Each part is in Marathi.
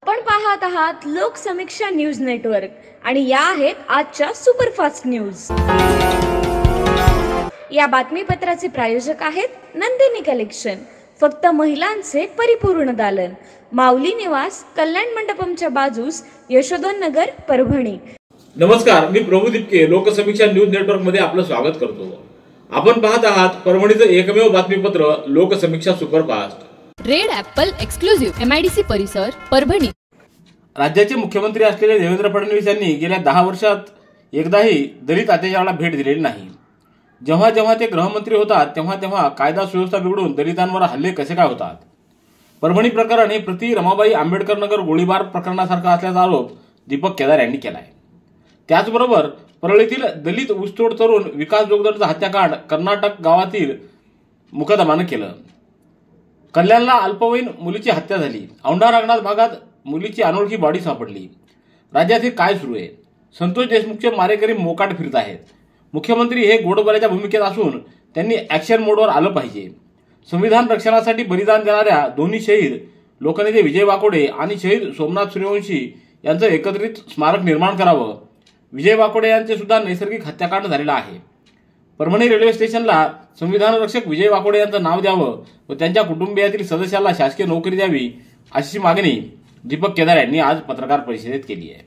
आपण पाहत आहात लोकसमीक्षा न्यूज नेटवर्क आणि या आहेत आजच्या सुपरफास्ट न्यूज। या बातमीपत्राचे प्रायोजक आहेत नंदिनी कलेक्शन, फक्त महिलांचे परिपूर्ण दालन, माऊली निवास, कल्याण मंडपमच्या बाजूस, यशोधन नगर, परभणी। नमस्कार, मी प्रभू दीपके लोकसमीक्षा न्यूज नेटवर्क मध्ये आपलं स्वागत करतो। आपण पाहत आहात परभणीचं एकमेव बातमीपत्र Loksamiksha superfast. Red Apple exclusive MIDC परिसर, परभणी। राज्याचे मुख्यमंत्री असलेले देवेंद्र फडणवीस यांनी गेल्या 10 वर्षात एकदाही दलित अत्याचाराला भेट दिलेली नाही। जेव्हा जेव्हा ते गृहमंत्री होतात तेव्हा तेव्हा कायदा सुव्यवस्था बिघडून दलितांवर हल्ले कसे काय होतात। परभणी प्रकरण हे प्रति रमाबाई आंबेडकर नगर गोळीबार प्रकरणासारखा असल्याचा आरोप दीपक केदार यांनी केलाय। त्याचबरोबर परळीतील दलित ऊसतोड तरुण विकास जोगदंडचा हत्याकांड कर्नाटक गावातील मुकदमानं केलं। कल्याणला अल्पवयीन मुलीची हत्या झाली। औंढा नागनाथ भागात मुलीची अनोळखी बॉडी सापडली। राज्यात हे काय सुरू आहे? संतोष देशमुखचे मारेकरी मोकाट फिरत आहेत। मुख्यमंत्री हे गोडबोलाच्या भूमिकेत असून त्यांनी ॲक्शन मोडवर आलं पाहिजे। संविधान रक्षणासाठी बलिदान देणाऱ्या दोन्ही शहीद लोकनेते विजय वाकोडे आणि शहीद सोमनाथ सूर्यवंशी यांचं एकत्रित स्मारक निर्माण करावं। विजय वाकोडे यांचे सुद्धा नैसर्गिक हत्याकांड झालेला आहे। परभणी रेल्वे स्टेशनला संविधान रक्षक विजय वाकोडे यांचं नाव द्यावं व त्यांच्या कुटुंबियातील सदस्याला शासकीय नोकरी द्यावी अशी मागणी दीपक केदार यांनी आज पत्रकार परिषदेत केली आहे।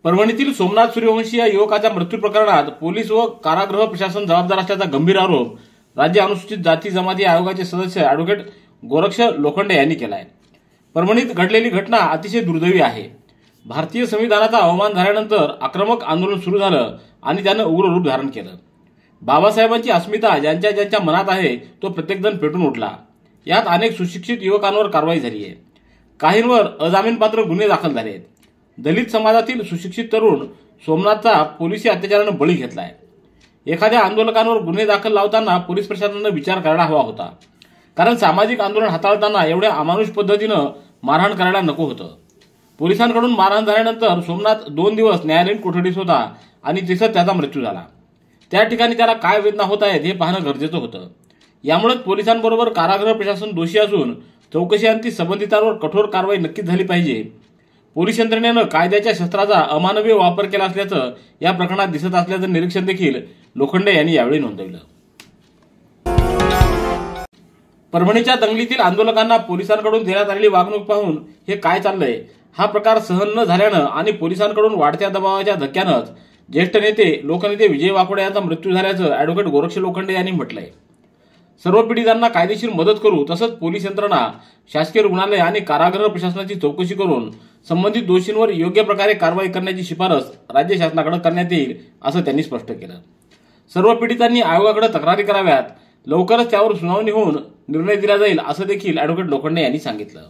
परभणीतील सोमनाथ सूर्यवंशी या युवकाच्या मृत्यू प्रकरणात पोलीस व कारागृह प्रशासन जबाबदार असल्याचा गंभीर आरोप राज्य अनुसूचित जाती जमाती आयोगाचे सदस्य ॲडव्होकेट गोरक्ष लोखंडे यांनी केला आहे। परभणीत घडलेली घटना अतिशय दुर्दैवी आहे। भारतीय संविधानाचा अवमान झाल्यानंतर आक्रमक आंदोलन सुरू झालं आणि त्यानं उग्र रूप धारण केलं। बाबासाहेबांची अस्मिता ज्यांच्या ज्यांच्या मनात आहे तो प्रत्येकजण पेटून उठला। यात अनेक सुशिक्षित युवकांवर कारवाई झाली आहे। काहींवर अजामीनपात्र गुन्हे दाखल झाले आहेत। दलित समाजातील सुशिक्षित तरुण सोमनाथचा पोलिसी अत्याचारानं बळी घेतलाय। एखाद्या आंदोलकांवर गुन्हे दाखल लावताना पोलीस प्रशासनानं विचार करायला हवा होता, कारण सामाजिक आंदोलन हाताळताना एवढ्या अमानुष पद्धतीनं मारहाण करायला नको होतं। पोलिसांकडून मारहाण झाल्यानंतर सोमनाथ 2 दिवस न्यायालयीन कोठडीत होता आणि तिथं त्याचा मृत्यू झाला। त्या ठिकाणी त्याला काय वेदना होत आहेत हे पाहणं गरजेचं होतं। यामुळे पोलिसांबरोबर कारागृह प्रशासन दोषी असून चौकशीअंती संबंधितांवर कठोर कारवाई नक्कीच झाली पाहिजे। पोलीस यंत्रणेनं कायद्याच्या शस्त्राचा अमानवीय वापर केला असल्याचं या प्रकरणात दिसत असल्याचं निरीक्षण देखील लोखंडे यांनी यावेळी नोंदवलं। परभणीच्या दंगलीतील आंदोलकांना पोलिसांकडून देण्यात आलेली वागणूक पाहून हे काय चाललंय हा प्रकार सहन न झाल्यानं आणि पोलिसांकडून वाढत्या दबावाच्या धक्क्यानंच ज्येष्ठ नेते लोकनेते विजय वाकोडे यांचा मृत्यू झाल्याचं ॲडव्होकेट गोरक्ष लोखंडे यांनी म्हटलंय। सर्व पीडितांना कायदेशीर मदत करू, तसंच पोलीस यंत्रणा, शासकीय रुग्णालय आणि कारागृह प्रशासनाची चौकशी करून संबंधित दोषींवर योग्य प्रकारे कारवाई करण्याची शिफारस राज्य शासनाकडे करण्यात येईल असं त्यांनी स्पष्ट केलं। सर्व पीडितांनी आयोगाकडे तक्रारी कराव्यात, लवकरच त्यावर सुनावणी होऊन निर्णय दिला जाईल असं देखील ॲडव्होकेट लोखंडे यांनी सांगितलं।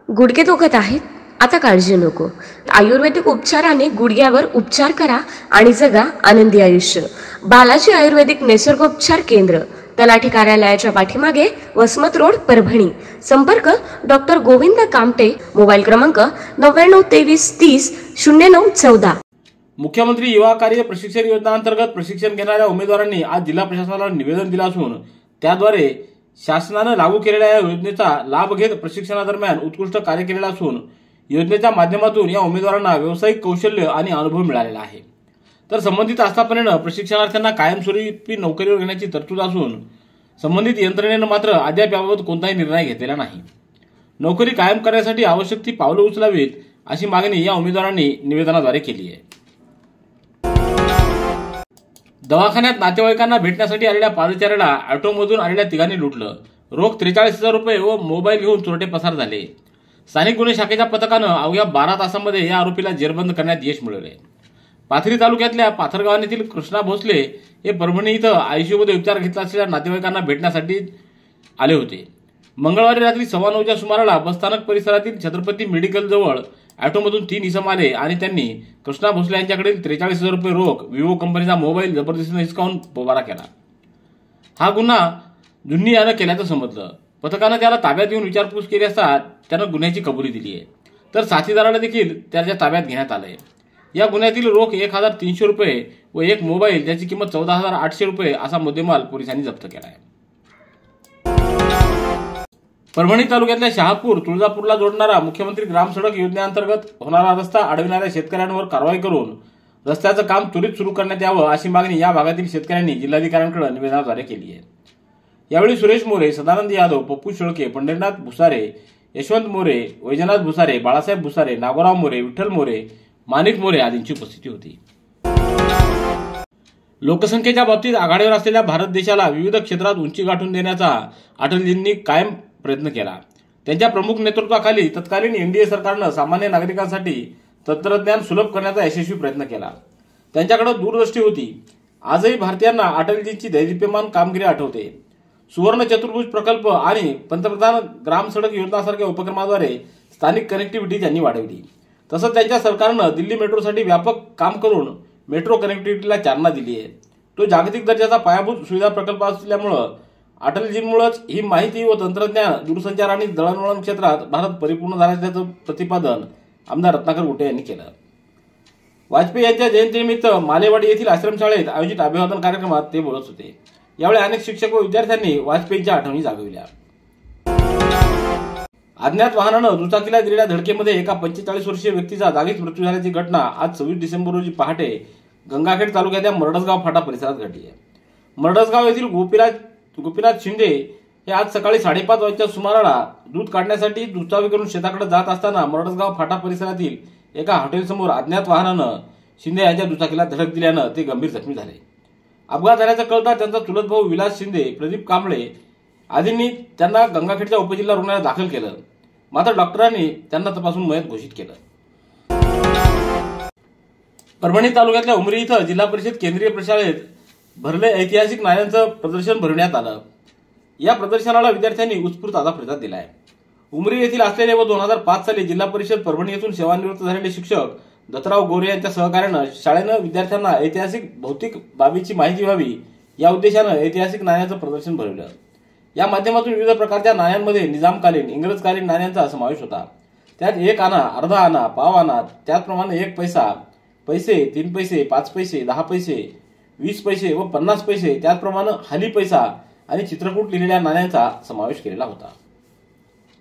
गुडघे दुखत आहेत? आता काळजी नको। आयुर्वेदिक उपचाराने गुडघ्यावर उपचार करा आणि जगा आनंदी आयुष्य। बालाजी आयुर्वेदिक निसर्गोपचार केंद्र, तलाठी कार्यालयाच्या पाठीमागे, वसमत रोड, परभणी। संपर्क डॉक्टर गोविंद कामटे, मोबाईल क्रमांक 9923300914। मुख्यमंत्री युवा कार्य प्रशिक्षण योजनेअंतर्गत प्रशिक्षण घेणाऱ्या उमेदवारांनी आज जिल्हा प्रशासनाला निवेदन दिलं असून त्याद्वारे शासनानं लागू केलेल्या या योजनेचा लाभ घेत प्रशिक्षणादरम्यान उत्कृष्ट कार्य केलेलं असून योजनेच्या माध्यमातून या उमेदवारांना व्यावसायिक कौशल्य आणि अनुभव मिळालेला आहे। तर संबंधित आस्थापनेनं प्रशिक्षणार्थ्यांना कायमस्वरूपी नोकरीवर घेण्याची तरतूद असून संबंधित यंत्रणेनं मात्र अद्याप याबाबत कोणताही निर्णय घेतलेला नाही। नोकरी कायम करण्यासाठी आवश्यक ती पावलं उचलावीत अशी मागणी या उमेदवारांनी निवेदनाद्वारे केली आहे। दवाखान्यात नातेवाईकांना भेटण्यासाठी आलेल्या पादचाऱ्याला ऑटोमधून आलेल्या तिघांनी लुटलं। रोख 43,000 रुपये व मोबाईल घेऊन चोरटे पसार झाले। स्थानिक गुन्हे शाखेच्या पथकानं अवघ्या 12 तासांमध्ये या आरोपीला जेरबंद करण्यात यश मिळवले। पाथरी तालुक्यातल्या पाथरगाव येथील कृष्णा भोसले हे परभणी इथं आयसीयूमध्ये उपचार घेतला असलेल्या नातेवाईकांना भेटण्यासाठी आले होते। मंगळवारी रात्री 9:15च्या सुमाराला बसस्थानक परिसरातील छत्रपती मेडिकल जवळ ऑटोमधून 3 इसम आले आणि त्यांनी कृष्णा भोसले यांच्याकडील 43,000 रुपये रोख, विवो कंपनीचा मोबाईल जबरदस्तीने हिसकावून पोबारा केला। हा गुन्हा जुन्नी यानं केल्याचं समजलं। पथकानं त्याला ताब्यात घेऊन विचारपूस केली असता त्यानं गुन्ह्याची कबुली दिली आहे, तर साथीदाराला देखील त्याच्या ताब्यात घेण्यात आलंय। या गुन्ह्यातील रोख 1,300 रुपये व एक मोबाईल ज्याची किंमत 14,800 रुपये असा मुद्देमाल पोलिसांनी जप्त केला आहे। परभणी तालुक्यातल्या शहापूर तुळजापूरला जोडणारा मुख्यमंत्री ग्राम सडक योजनेअंतर्गत होणारा रस्ता अडविणाऱ्या शेतकऱ्यांवर कारवाई करून रस्त्याचं काम त्वरित सुरू करण्यात यावं अशी मागणी या भागातील शेतकऱ्यांनी जिल्हाधिकाऱ्यांकडे निवेदनाद्वारे केली आहे। यावेळी सुरेश मोरे, सदानंद यादव, पप्पू शेळके, पंढरीनाथ भुसारे, यशवंत मोरे, वैजनाथ भुसारे, बाळासाहेब भुसारे, नागोराव मोरे, विठ्ठल मोरे, माणिक मोरे आदींची उपस्थिती होती। लोकसंख्येच्या बाबतीत आघाडीवर असलेल्या भारत देशाला विविध क्षेत्रात उंची गाठून देण्याचा अटलजींनी कायम प्रयत्न केला। त्यांच्या प्रमुख नेतृत्वाखाली तत्कालीन एनडीए सरकारनं सामान्य नागरिकांसाठी तंत्रज्ञान सुलभ करण्याचा यशस्वी प्रयत्न केला। त्यांच्याकडे दूरदृष्टी होती। आजही भारतीयांना अटलजींची दैदिप्यमान कामगिरी आठवते। सुवर्ण चतुर्भुज प्रकल्प आणि पंतप्रधान ग्राम सडक योजनासारख्या उपक्रमाद्वारे स्थानिक कनेक्टिव्हिटी त्यांनी वाढवली। तसंच त्यांच्या सरकारनं दिल्ली मेट्रोसाठी व्यापक काम करून मेट्रो कनेक्टिव्हिटीला चालना दिली आहे। तो जागतिक दर्जाचा पायाभूत सुविधा प्रकल्प असल्यामुळे अटलजींमुळेच ही माहिती व तंत्रज्ञान, दूरसंचार आणि दळणवळण क्षेत्रात भारत परिपूर्ण झाल्याचं प्रतिपादन आमदार रत्नाकर गुट्टे यांनी केलं। वाजपेयी यांच्या जयंतीनिमित्त मालेवाडी येथील आश्रमशाळेत आयोजित अभिवादन कार्यक्रमात ते बोलत होते। यावेळी अनेक शिक्षक व विद्यार्थ्यांनी वाजपेयींच्या आठवणी जागविल्या। अज्ञात वाहनानं दुचाकीला दिलेल्या धडकेमध्ये एका 45 वर्षीय व्यक्तीचा जागीच मृत्यू झाल्याची घटना आज 26 डिसेंबर रोजी पहाटे गंगाखेड तालुक्याच्या मरडसगाव फाटा परिसरात घडली आहे। मरडसगाव येथील गोपीनाथ शिंदे हे आज सकाळी 5:30 वाजच्या सुमाराला दूध काढण्यासाठी दुचाकी करून शेताकडे जात असताना मरडसगाव फाटा परिसरातील एका हॉटेलसमोर अज्ञात वाहनानं शिंदे यांच्या दुचाकीला धडक दिल्यानं ते गंभीर जखमी झाले। अपघात झाल्याचं कळता त्यांचा चुलत भाऊ विलास शिंदे, प्रदीप कांबळे आदींनी त्यांना गंगाखेडच्या उपजिल्हा रुग्णालयात दाखल केलं, मात्र डॉक्टरांनी त्यांना तपासून मयत घोषित केलं। परभणी तालुक्यातल्या उमरी इथं जिल्हा परिषद केंद्रीय प्रशालेत भरले ऐतिहासिक नाण्यांचं प्रदर्शन भरवण्यात आलं। या प्रदर्शनाला विद्यार्थ्यांनी उत्स्फूर्त प्रतिसाद दिलाय। उमरी येथील असलेले व 2005 साली जिल्हा परिषद परभणी येथून सेवानिवृत्त झालेले शिक्षक दत्तराव गोरे यांच्या सहकार्यानं शाळेनं विद्यार्थ्यांना ऐतिहासिक भौतिक बाबीची माहिती व्हावी या उद्देशानं ऐतिहासिक नाण्यांचं प्रदर्शन भरवलं। या माध्यमातून विविध प्रकारच्या नाण्यांमध्ये निजामकालीन, इंग्रजकालीन नाण्यांचा समावेश होता। त्यात 1 आना, अर्धा आना, पाव आना, त्याचप्रमाणे 1 पैसा, पैसे, 3 पैसे, 5 पैसे, 10 पैसे, 20 पैसे व 50 पैसे, त्याचप्रमाणे हाली पैसा आणि चित्रकूट लिहिलेल्या नाण्यांचा समावेश केलेला होता।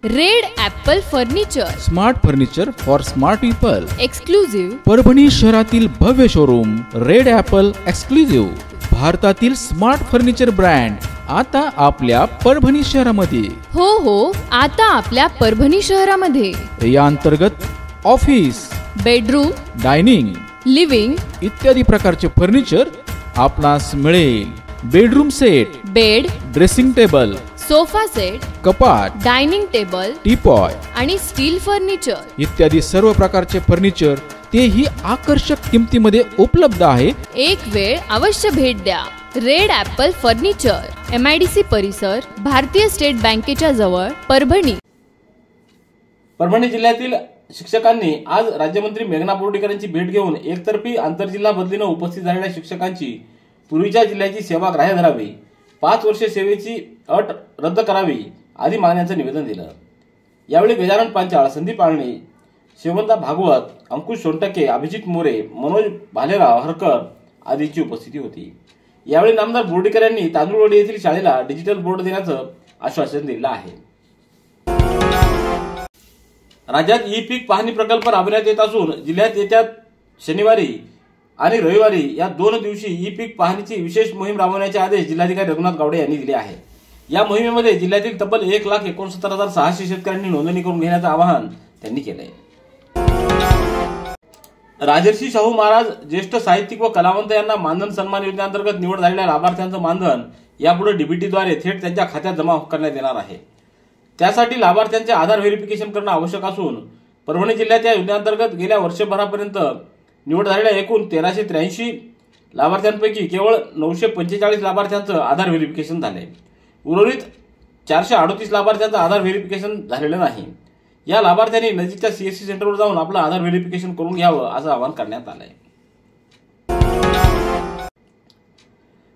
Red Apple furniture, smart furniture for smart people, exclusive Parbhani शहरातील भव्य शोरूम रेड ॲपल एक्सक्लुझिव्ह, भारतातील स्मार्ट फर्निचर ब्रँड आता आपल्या परभणी शहरामध्ये। हो, आता आपल्या परभणी शहरामध्ये। या अंतर्गत ऑफिस, बेडरूम, डायनिंग, लिव्हिंग इत्यादी प्रकारचे फर्निचर आपणास मिळेल। Bedroom set, bed, dressing table, sofa set, कपाट, डायनिंग टेबल, टीपॉय आणि स्टील फर्निचर इत्यादी सर्व प्रकारचे फर्निचर तेही आकर्षक किमतीमध्ये उपलब्ध आहे। एक वेळ अवश्य भेट द्या। रेड ॲपल फर्निचर, MIDC परिसर, भारतीय स्टेट बँकेच्या जवळ, परभणी। परभणी जिल्ह्यातील शिक्षकांनी आज राज्यमंत्री मेघना बोर्डीकर यांची भेट घेऊन एकतर्फी आंतरजिल्हा बदलीनं उपस्थित झालेल्या शिक्षकांची पूर्वीच्या जिल्ह्याची सेवा ग्राह्य धरावी, 5 वर्षे सेवेची अट रद्द करावी आदी मागण्यांचं निवेदन दिलं। यावेळी गजानन पांचाळ, संदीप आळणी, शेवंता भागवत, अंकुश सोनटके, अभिजित मोरे, मनोज भालेराव हरकर आदींची उपस्थिती होती। यावेळी नामदार बोर्डीकर यांनी तांदूळवाडी येथील शाळेला डिजिटल बोर्ड देण्याचं आश्वासन दिलं आहे। राज्यात ई पीक पाहणी प्रकल्प राबवण्यात येत असून जिल्ह्यात येत्या शनिवारी आणि रविवारी या 2 दिवशी ई पीक पाहणीची विशेष मोहीम राबवण्याचे आदेश जिल्हाधिकारी रघुनाथ गावडे यांनी दिले आहेत। या मोहिमेमध्ये जिल्ह्यातील तब्बल 1,69,600 शेतकऱ्यांनी नोंदणी करून घेण्याचं आवाहन त्यांनी केलंय। राजर्षी शाहू महाराज ज्येष्ठ साहित्यिक व कलावंत यांना मानधन सन्मान योजनेअंतर्गत निवड झालेल्या लाभार्थ्यांचं मानधन यापुढे डीबीटीद्वारे थेट त्यांच्या खात्यात जमा करण्यात येणार आहे। त्यासाठी लाभार्थ्यांचे आधार व्हेरिफिकेशन करणं आवश्यक असून परभणी जिल्ह्यात या योजनेअंतर्गत गेल्या वर्षभरापर्यंत निवड झालेल्या एकूण 1383 लाभार्थ्यांपैकी केवळ 945 लाभार्थ्यांचं आधार व्हेरिफिकेशन झालंय। उर्वरित 438 लाभार्थ्यांचं आधार व्हेरिफिकेशन झालेलं नाही। या लाभार्थ्यांनी नजीकच्या CSC सेंटरवर जाऊन आपलं आधार व्हेरिफिकेशन करून घ्यावं असं आवाहन करण्यात आलंय।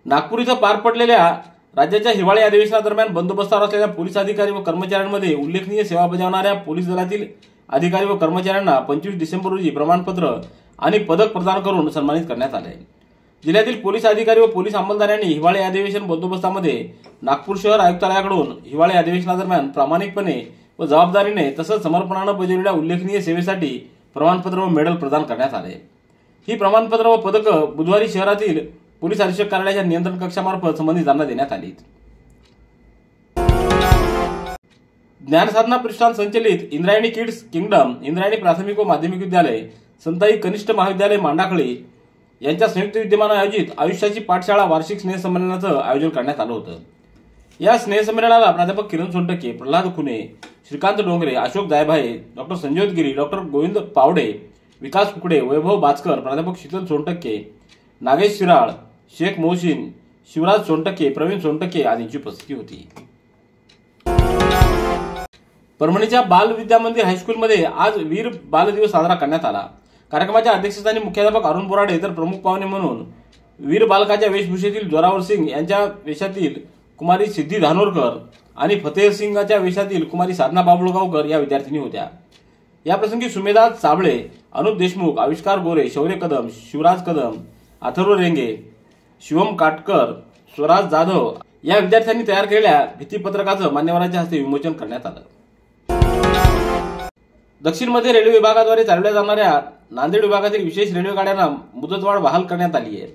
नागपूर इथं पार पडलेल्या राज्याच्या हिवाळी अधिवेशनादरम्यान बंदोबस्तावर असलेल्या पोलीस अधिकारी व कर्मचाऱ्यांमध्ये उल्लेखनीय सेवा बजावणाऱ्या पोलीस दलातील अधिकारी व कर्मचाऱ्यांना 25 डिसेंबर रोजी प्रमाणपत्र आणि पदक प्रदान करून सन्मानित करण्यात आले। जिल्ह्यातील पोलीस अधिकारी व पोलीस अंमलदारांनी हिवाळी अधिवेशन बंदोबस्तामध्ये नागपूर शहर आयुक्तालयाकडून हिवाळी अधिवेशनादरम्यान प्रामाणिकपणे व जबाबदारीने तसंच समर्पणाने बजावलेल्या उल्लेखनीय सेवेसाठी प्रमाणपत्र व मेडल प्रदान करण्यात आले। ही प्रमाणपत्र व पदकं बुधवारी शहरातील पोलीस अधीक्षक कार्यालयाच्या नियंत्रण कक्षामार्फत संबंधितांना देण्यात आली। ज्ञानसाधना प्रतिष्ठान संचलित इंद्रायणी किड्स किंगडम, इंद्रायणी प्राथमिक व माध्यमिक विद्यालय, संताई कनिष्ठ महाविद्यालय मांडाखळी यांच्या संयुक्त विद्यमाने आयोजित आयुष्याची पाठशाळा वार्षिक स्नेहसंमेलनाचं आयोजन करण्यात आलं होतं। या स्नेहसंमेलनाला प्राध्यापक किरण सोनटके, प्रल्हाद खुने, श्रीकांत डोंगरे, अशोक दायभाये, डॉक्टर संजोत गिरी, डॉक्टर गोविंद पावडे, विकास कुकडे, वैभव बाचकर, प्राध्यापक शीतल सोनटके, नागेश शिराळ, शेख मोहसिन, शिवराज सोनटके, प्रवीण सोनटके आदींची उपस्थिती होती। परभणीच्या बाल विद्या मंदिर हायस्कूलमध्ये आज वीर बाल दिवस साजरा करण्यात आला। कार्यक्रमाच्या अध्यक्षस्थानी मुख्याध्यापक अरुण बोराडे तर प्रमुख पाहुणे म्हणून वीर बालकाच्या वेशभूषेतील जोरावर सिंग यांच्या वेशातील कुमारी सिद्धी धानोरकर आणि फतेह सिंगच्या वेशातील कुमारी साधना बाबुळगावकर या विद्यार्थिनी होत्या। याप्रसंगी सुमेधा साबळे, अनुप देशमुख, आविष्कार गोरे, शौर्य कदम, शिवराज कदम, अथर्व रेंगे, शिवम काटकर, स्वराज जाधव या विद्यार्थ्यांनी तयार केलेल्या भित्तीपत्रकाचं मान्यवरांच्या हस्ते विमोचन करण्यात आलं। दक्षिण मध्य रेल्वे विभागाद्वारे चालवल्या जाणाऱ्या नांदेड विभागातील विशेष रेल्वे गाड्यांना मुदतवाढ बहाल करण्यात आली आहे।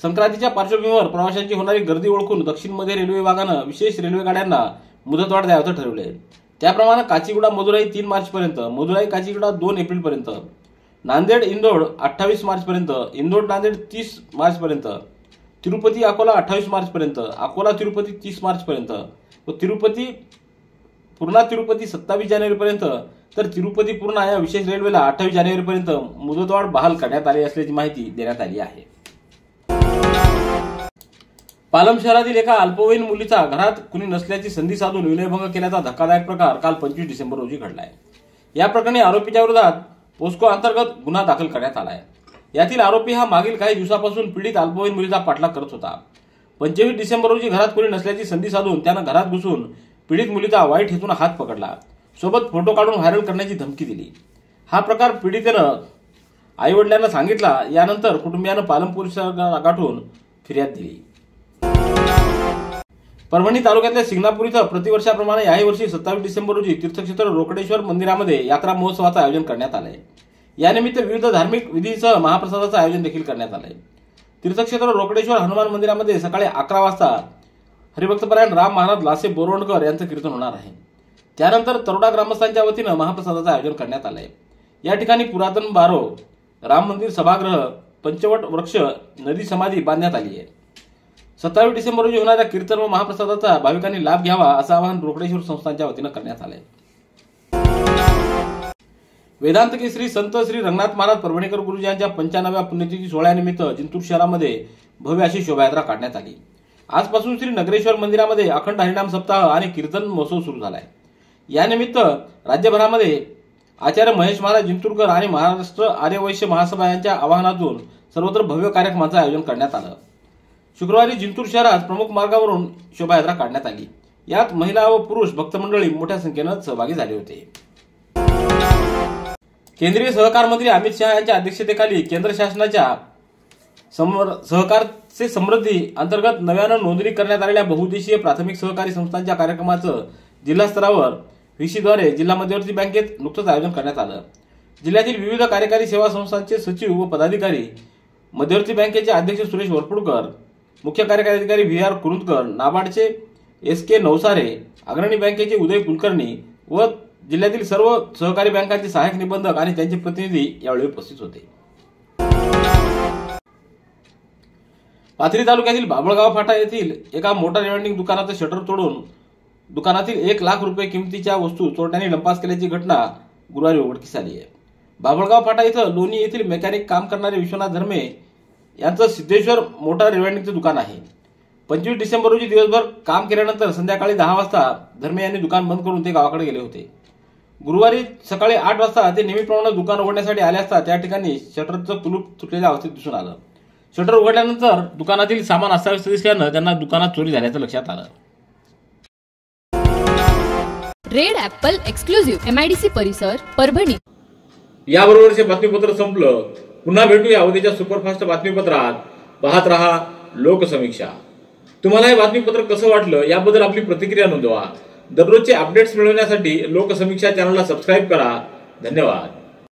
संक्रांतीच्या पार्श्वभूमीवर प्रवाशांची होणारी गर्दी ओळखून दक्षिण मध्य रेल्वे विभागानं विशेष रेल्वे गाड्यांना मुदतवाढ द्यायचं ठरवले। त्याप्रमाणे काचीगुडा मदुराई 3 मार्चपर्यंत, मदुराई काचीगुडा 2 एप्रिलपर्यंत, नांदेड इंदोड 28 मार्चपर्यंत, इंदोड नांदेड 30 मार्चपर्यंत, तिरुपती अकोला 28 मार्चपर्यंत, अकोला तिरुपती 30 मार्चपर्यंत व तिरुपती पूर्णा तिरुपती 27 जानेवारीपर्यंत तर तिरुपती पूर्णा या विशेष रेल्वेला 28 जानेवारीपर्यंत मुदतवाढ बहाल करण्यात आली असल्याची माहिती देण्यात आली आहे। पालम शहरातील एका अल्पवयीन मुलीचा घरात कुणी नसल्याची संधी साधून विनयभंग केल्याचा धक्कादायक प्रकार काल 25 डिसेंबर रोजी घडलाय। या प्रकरणी आरोपीच्या विरोधात पोस्को अंतर्गत गुन्हा दाखल करण्यात आलाय। यातील आरोपी हा मागील काही दिवसापासून पीडित अल्पवयीन मुलीचा पाठलाग करत होता। 25 डिसेंबर रोजी घरात कुणी नसल्याची संधी साधून त्यानं घरात घुसून पीडित मुलीचा वाईट हेतून हात पकडला, सोबत फोटो काढून व्हायरल करण्याची धमकी दिली। हा प्रकार पीडितेनं आईवडिलांना सांगितला। यानंतर कुटुंबियानं पालम पोलिसांना गाठून फिर्याद दिली। परभणी तालुक्यातल्या सिंगणापूर इथं प्रतिवर्षाप्रमाणे याही वर्षी 27 डिसेंबर रोजी तीर्थक्षेत्र रोकडेश्वर मंदिरामध्ये यात्रा महोत्सवाचं आयोजन करण्यात आलंय। यानिमित्त विविध धार्मिक विधींसह महाप्रसादाचं आयोजन देखील करण्यात आलंय। तीर्थक्षेत्र रोकडेश्वर हनुमान मंदिरामध्ये सकाळी 11 वाजता हरिभक्तपरायण राम महाराज लासे बोरवणकर यांचं कीर्तन होणार आहे। त्यानंतर तरोडा ग्रामस्थांच्या वतीनं महाप्रसादाचं आयोजन करण्यात आलंय। या ठिकाणी पुरातन बारो, राम मंदिर सभागृह, पंचवट वृक्ष, नदी समाधी बांधण्यात आली आहे। 27 डिसेंबर रोजी होणाऱ्या कीर्तन व महाप्रसादाचा भाविकांनी लाभ घ्यावा असं आवाहन रोकडेश्वर संस्थांच्या वतीनं करण्यात आलंय। वेदांत केसरी संत श्री रंगनाथ महाराज परभणीकर गुरुजी यांच्या 95व्या पुण्यतिथी सोहळ्यानिमित्त जिंतूर शहरामध्ये भव्य अशी शोभायात्रा काढण्यात आली। आजपासून श्री नगरेश्वर मंदिरामध्ये अखंड हरिनाम सप्ताह आणि कीर्तन महोत्सव सुरू झालाय। यानिमित्त राज्यभरामध्ये आचार्य महेश महाराज जिंतूरकर आणि महाराष्ट्र आर्यवैश्य महासभा यांच्या आवाहनातून सर्वत्र भव्य कार्यक्रमाचं आयोजन करण्यात आलं। शुक्रवारी जिंतूर शहरात प्रमुख मार्गावरून शोभायात्रा काढण्यात आली। यात महिला व पुरुष भक्तमंडळी मोठ्या संख्येनं सहभागी झाले होते। केंद्रीय सहकार मंत्री अमित शहा यांच्या अध्यक्षतेखाली केंद्र शासनाच्या सहकारचे समृद्धी अंतर्गत नव्यानं नोंदणी करण्यात आलेल्या बहुउद्देशीय प्राथमिक सहकारी संस्थांच्या कार्यक्रमाचं जिल्हा स्तरावर व्हीसीद्वारे जिल्हा मध्यवर्ती बँकेत नुकतंच आयोजन करण्यात आलं। जिल्ह्यातील विविध कार्यकारी सेवा संस्थांचे सचिव व पदाधिकारी, मध्यवर्ती बँकेचे अध्यक्ष सुरेश वरपुडकर, मुख्य कार्यकारी अधिकारी व्ही.आर. कुरुंदकर, नाबार्डचे एस.के. नवसारे, अग्रणी बँकेचे उदय कुलकर्णी व जिल्ह्यातील सर्व सहकारी बँकांचे सहाय्यक निबंधक आणि त्यांचे प्रतिनिधी यावेळी उपस्थित होते। पाथरी तालुक्यातील बाभळगाव फाटा येथील एका मोटार रिवाइंडिंग दुकानाचं शटर तोडून दुकानातील 1 लाख रुपये किमतीच्या वस्तू चोरट्यांनी लंपास केल्याची घटना गुरुवारी उघडकीस आली आहे। बाभळगाव फाटा इथं लोणी येथील मेकॅनिक काम करणारे विश्वनाथ धर्मे यांचं सिद्धेश्वर मोटार रिवाइंडिंगचं दुकान आहे। 25 डिसेंबर रोजी दिवसभर काम केल्यानंतर संध्याकाळी 10 वाजता धर्मे यांनी दुकान बंद करून ते गावाकडे गेले होते। गुरुवारी सकाळी 8 वाजता ते नेहमीप्रमाणे दुकान उघडण्यासाठी आले असता त्या ठिकाणी शटरचं कुलूप तुटलेल्या अवस्थेत दिसून आलं। शटर उघडल्यानंतर दुकानातील सामान अस्ताव्यस्त दिसल्यानं त्यांना दुकानात चोरी झाल्याचं लक्षात आलं। रेड ॲपल एक्सक्लुझिव्ह MIDC परिसर परभणी। याबरोबरचे बातमीपत्र संपलं। पुन्हा भेटूया उद्याच्या सुपरफास्ट बातमीपत्रात। पाहत रहा लोकसमीक्षा। तुम्हाला हे बातमीपत्र कसं वाटलं याबद्दल आपली प्रतिक्रिया नोंदवा। दररोजचे अपडेट्स मिळवण्यासाठी लोकसमीक्षा चॅनलला सबस्क्राईब करा। धन्यवाद।